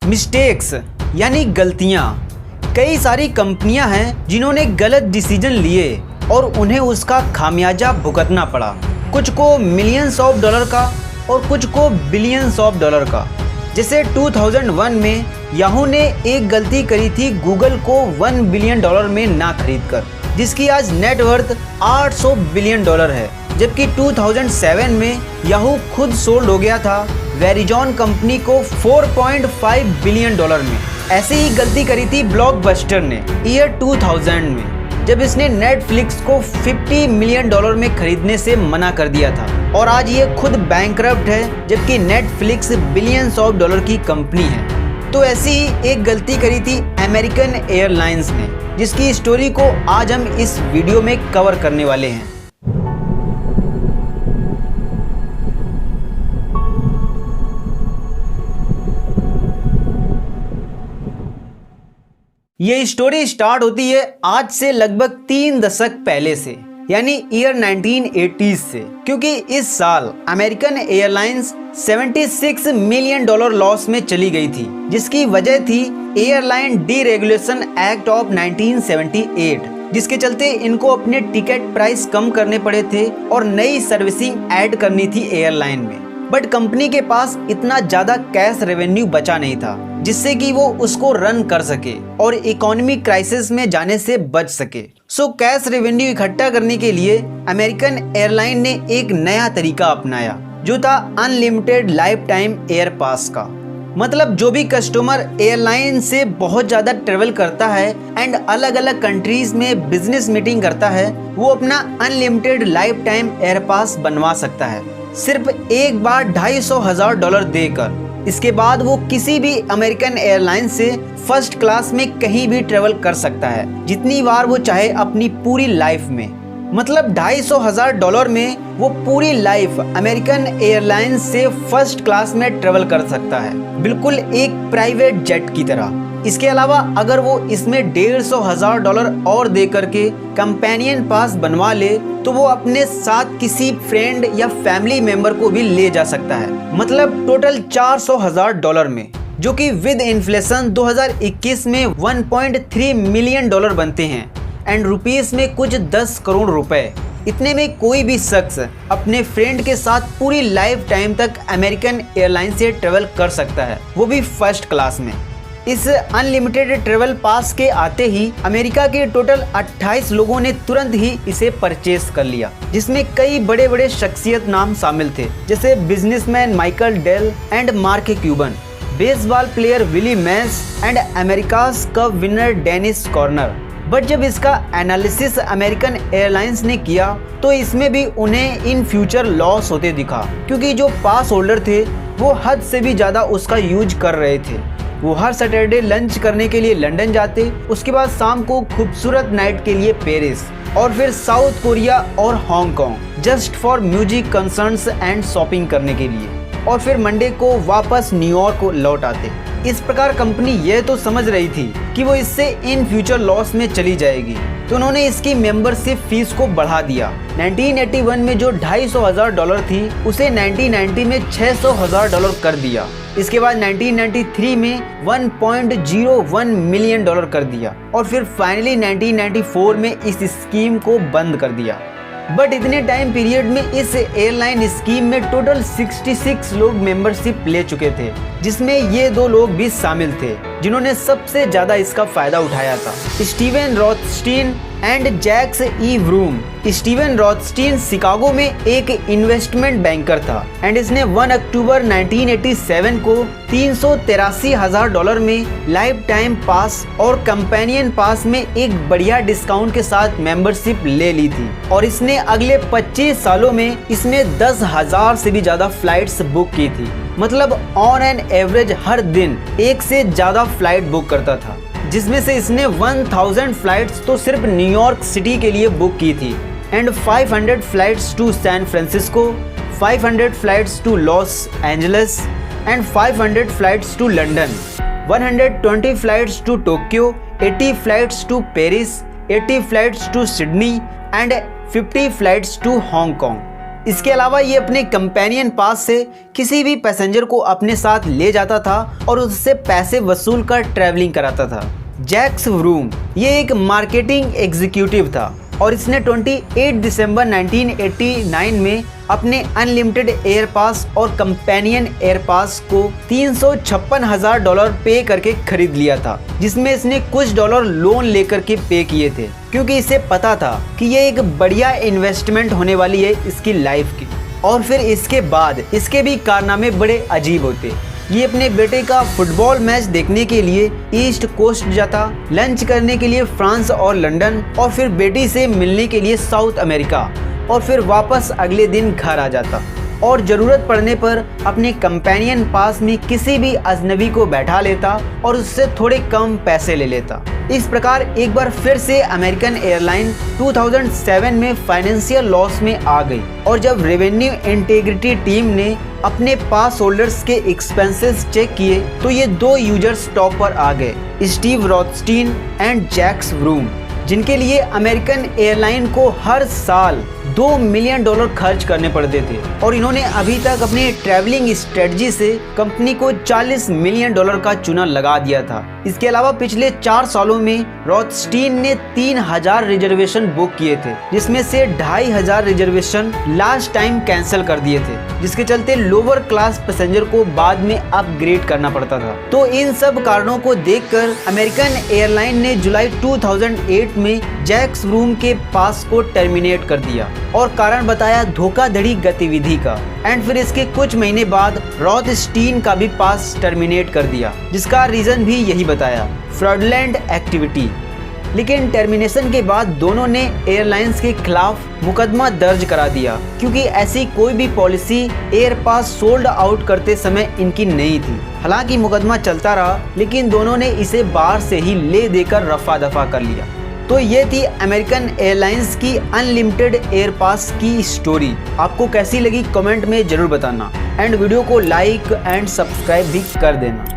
Mistakes यानी गलतियाँ। कई सारी कंपनियां हैं जिन्होंने गलत डिसीजन लिए और उन्हें उसका खामियाजा भुगतना पड़ा। कुछ को मिलियंस ऑफ डॉलर का और कुछ को बिलियंस ऑफ डॉलर का। जैसे 2001 में याहू ने एक गलती करी थी गूगल को $1 बिलियन में ना खरीद कर, जिसकी आज नेटवर्थ $800 बिलियन है। जबकि 2007 में याहू खुद सोल्ड हो गया था वेरिजॉन कंपनी को $4.5 बिलियन में। ऐसी ही गलती करी थी ब्लॉकबस्टर ने ईयर 2000 में, जब इसने नेटफ्लिक्स को $50 मिलियन में खरीदने से मना कर दिया था और आज ये खुद बैंकरप्ट है, जबकि नेटफ्लिक्स बिलियंस ऑफ डॉलर की कंपनी है। तो ऐसी ही एक गलती करी थी अमेरिकन एयरलाइंस ने, जिसकी स्टोरी को आज हम इस वीडियो में कवर करने वाले हैं। ये स्टोरी स्टार्ट होती है आज से लगभग 3 दशक पहले से, यानी ईयर 1980s से, क्योंकि इस साल अमेरिकन एयरलाइंस $76 मिलियन लॉस में चली गई थी, जिसकी वजह थी एयरलाइन डीरेगुलेशन एक्ट ऑफ 1978, जिसके चलते इनको अपने टिकट प्राइस कम करने पड़े थे और नई सर्विसिंग ऐड करनी थी एयरलाइन में। बट कंपनी के पास इतना ज्यादा कैश रेवेन्यू बचा नहीं था जिससे कि वो उसको रन कर सके और इकोनॉमी क्राइसिस में जाने से बच सके। सो कैश रेवेन्यू इकट्ठा करने के लिए अमेरिकन एयरलाइन ने एक नया तरीका अपनाया, जो था unlimited life time air pass का। मतलब जो भी कस्टमर एयरलाइन से बहुत ज़्यादा ट्रेवल करता है एंड अलग अलग कंट्रीज में बिजनेस मीटिंग करता है, वो अपना unlimited life time air pass बनवा सकता है सिर्फ एक बार $250,000 देकर। इसके बाद वो किसी भी अमेरिकन एयरलाइन से फर्स्ट क्लास में कहीं भी ट्रेवल कर सकता है, जितनी बार वो चाहे अपनी पूरी लाइफ में। मतलब $250,000 में वो पूरी लाइफ अमेरिकन एयरलाइंस से फर्स्ट क्लास में ट्रेवल कर सकता है, बिल्कुल एक प्राइवेट जेट की तरह। इसके अलावा अगर वो इसमें $150,000 और दे करके कंपेनियन पास बनवा ले तो वो अपने साथ किसी फ्रेंड या फैमिली मेंबर को भी ले जा सकता है। मतलब टोटल $400,000 में, जो कि विद इन्फ्लेशन 2021 में $1.3 मिलियन बनते हैं एंड रुपीस में कुछ 10 करोड़ रुपए। इतने में कोई भी शख्स अपने फ्रेंड के साथ पूरी लाइफ टाइम तक अमेरिकन एयरलाइन से ट्रेवल कर सकता है, वो भी फर्स्ट क्लास में। इस अनलिमिटेड ट्रेवल पास के आते ही अमेरिका के टोटल 28 लोगों ने तुरंत ही इसे परचेस कर लिया, जिसमें कई बड़े बड़े शख्सियत नाम शामिल थे, जैसे businessman Michael Dell and Mark Cuban, baseball player Willie Mays and America's Cup winner Dennis Conner. But जब इसका एनालिसिस अमेरिकन एयरलाइंस ने किया तो इसमें भी उन्हें इन फ्यूचर लॉस होते दिखा, क्योंकि जो पास होल्डर थे वो हद से भी ज़्यादा उसका यूज कर रहे थे। वो हर सैटरडे लंच करने के लिए लंदन जाते, उसके बाद शाम को खूबसूरत नाइट के लिए पेरिस और फिर साउथ कोरिया और Hong Kong just for music concerts and shopping करने के लिए, और फिर मंडे को वापस न्यूयॉर्क को लौट आते। इस प्रकार कंपनी यह तो समझ रही थी कि वो इससे इन फ्यूचर लॉस में चली जाएगी, तो उन्होंने इसकी मेंबरशिप फीस को बढ़ा दिया। 1981 में जो $250,000 थी उसे 1990 में $600,000 कर दिया। इसके बाद 1993 में $1.01 मिलियन कर दिया और फिर फाइनली 1994 में इस स्कीम को बंद कर दिया। बट इतने टाइम पीरियड में इस एयरलाइन स्कीम में टोटल 66 लोग मेंबरशिप ले चुके थे, जिसमें ये 2 लोग भी शामिल थे जिन्होंने सबसे ज्यादा इसका फायदा उठाया था, Steven Rothstein and Jacques E Vroom. Steven Rothstein Chicago में एक इन्वेस्टमेंट बैंकर था एंड इसने 1 अक्टूबर 1987 को $383,000 में लाइफ टाइम पास और कंपेनियन पास में एक बढ़िया डिस्काउंट के साथ मेंबरशिप ले ली थी, और इसने अगले 25 सालों में इसमें 10,000 से भी ज्यादा फ्लाइट्स बुक की थी। मतलब ऑन एन एवरेज हर दिन 1 से ज्यादा फ्लाइट बुक करता था, जिसमें से इसने 1000 फ्लाइट्स तो सिर्फ न्यूयॉर्क सिटी के लिए बुक की थी and 500 flights to San Francisco, 500 flights to Los Angeles and 500 flights to London, 120 flights to Tokyo, 80 flights to Paris, 80 flights to Sydney and 50 flights to Hong Kong. इसके अलावा ये अपने कंपेनियन पास से किसी भी पैसेंजर को अपने साथ ले जाता था और उससे पैसे वसूल कर ट्रैवलिंग कराता था। जैक्स व्रूम ये एक मार्केटिंग एग्जीक्यूटिव था और इसने 28 दिसंबर 1989 में अपने अनलिमिटेड एयर पास और कंपेनियन एयर पास को $356,000 पे करके खरीद लिया था, जिसमें इसने कुछ डॉलर लोन लेकर के पे किए थे, क्योंकि इसे पता था कि ये एक बढ़िया इन्वेस्टमेंट होने वाली है इसकी लाइफ की। और फिर इसके बाद इसके भी कारनामे बड़े अजीब होते। ये अपने बेटे का फुटबॉल मैच देखने के लिए ईस्ट कोस्ट जाता, लंच करने के लिए फ्रांस और लंदन, और फिर बेटी से मिलने के लिए साउथ अमेरिका, और फिर वापस अगले दिन घर आ जाता और ज़रूरत पड़ने पर अपने कंपेनियन पास में किसी भी अजनबी को बैठा लेता और उससे थोड़े कम पैसे ले लेता। इस प्रकार एक बार फिर से अमेरिकन एयरलाइन 2007 में फाइनेंशियल लॉस में आ गई और जब रेवेन्यू इंटीग्रिटी टीम ने अपने पास होल्डर्स के एक्सपेंसेस चेक किए तो ये दो यूजर्स टॉप पर आ गए, स्टीव रॉथस्टीन एंड जैक्स व्रूम, जिनके लिए अमेरिकन एयरलाइन को हर साल $2 मिलियन खर्च करने पड़ते थे और इन्होंने अभी तक अपनी ट्रैवलिंग स्ट्रेटजी से कंपनी को $40 मिलियन का चूना लगा दिया था। इसके अलावा पिछले 4 सालों में रॉथस्टीन ने 3000 रिजर्वेशन बुक किए थे, जिसमें से 2500 रिजर्वेशन लास्ट टाइम कैंसिल कर दिए थे, जिसके चलते लोअर क्लास पैसेंजर को बाद में अपग्रेड करना पड़ता था। तो इन सब कारणों को देखकर अमेरिकन एयरलाइन ने जुलाई 2008 में जैक्स व्रूम के पास को टर्मिनेट कर दिया और कारण बताया धोखाधड़ी गतिविधि का। एंड फिर इसके कुछ महीने बाद रॉथस्टीन का भी पास टर्मिनेट कर दिया, जिसका रीजन भी यही बताया, फ्रॉडलेंट एक्टिविटी। लेकिन टर्मिनेशन के बाद दोनों ने एयरलाइंस के खिलाफ मुकदमा दर्ज करा दिया, क्योंकि ऐसी कोई भी policy air pass sold out करते समय इनकी नहीं थी। हालांकि मुकदमा चलता रहा, लेकिन दोनों ने इसे बाहर से ही ले देकर रफा दफा कर लिया। तो ये थी अमेरिकन एयरलाइंस की अनलिमिटेड एयर पास की स्टोरी। आपको कैसी लगी कमेंट में जरूर बताना एंड वीडियो को लाइक एंड सब्सक्राइब भी कर देना।